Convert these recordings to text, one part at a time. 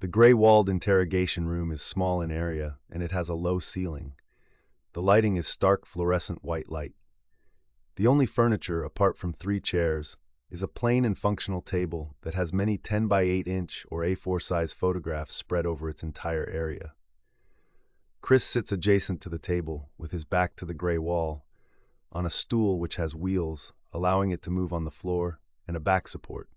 The gray-walled interrogation room is small in area, and it has a low ceiling. The lighting is stark fluorescent white light. The only furniture, apart from 3 chairs, is a plain and functional table that has many 10 by 8 inch or A4 size photographs spread over its entire area. Chris sits adjacent to the table, with his back to the gray wall, on a stool which has wheels, allowing it to move on the floor, and a back support,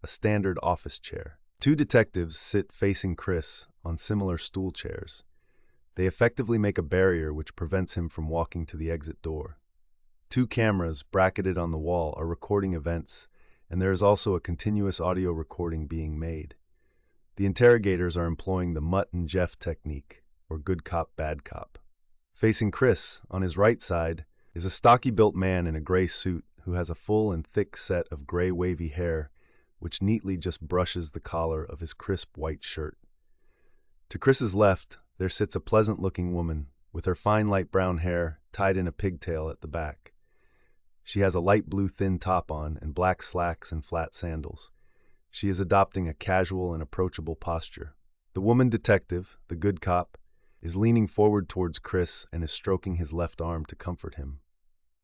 a standard office chair. 2 detectives sit facing Chris on similar stool chairs. They effectively make a barrier which prevents him from walking to the exit door. 2 cameras bracketed on the wall are recording events, and there is also a continuous audio recording being made. The interrogators are employing the Mutt and Jeff technique, or good cop, bad cop. Facing Chris, on his right side, is a stocky-built man in a gray suit who has a full and thick set of gray wavy hair, which neatly just brushes the collar of his crisp white shirt. To Chris's left, there sits a pleasant-looking woman, with her fine light brown hair tied in a pigtail at the back. She has a light blue thin top on and black slacks and flat sandals. She is adopting a casual and approachable posture. The woman detective, the good cop, is leaning forward towards Chris and is stroking his left arm to comfort him.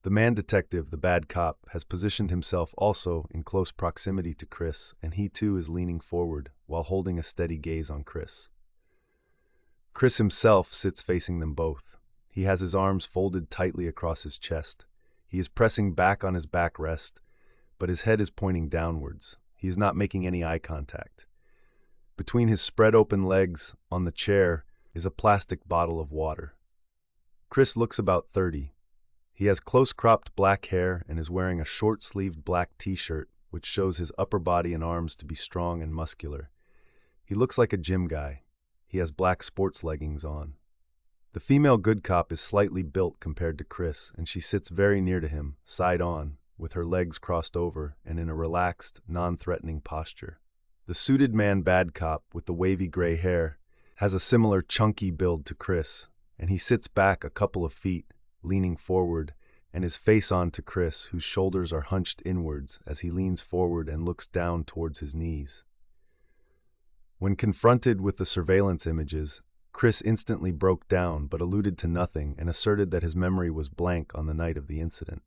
The man detective, the bad cop, has positioned himself also in close proximity to Chris, and he too is leaning forward while holding a steady gaze on Chris. Chris himself sits facing them both. He has his arms folded tightly across his chest. He is pressing back on his backrest, but his head is pointing downwards. He is not making any eye contact. Between his spread open legs, on the chair, is a plastic bottle of water. Chris looks about 30. He has close-cropped black hair and is wearing a short-sleeved black t-shirt, which shows his upper body and arms to be strong and muscular. He looks like a gym guy. He has black sports leggings on. The female good cop is slightly built compared to Chris, and she sits very near to him, side on, with her legs crossed over and in a relaxed, non-threatening posture. The suited man bad cop, with the wavy gray hair, has a similar chunky build to Chris, and he sits back a couple of feet, leaning forward, and his face on to Chris, whose shoulders are hunched inwards as he leans forward and looks down towards his knees. When confronted with the surveillance images, Chris instantly broke down but alluded to nothing and asserted that his memory was blank on the night of the incident.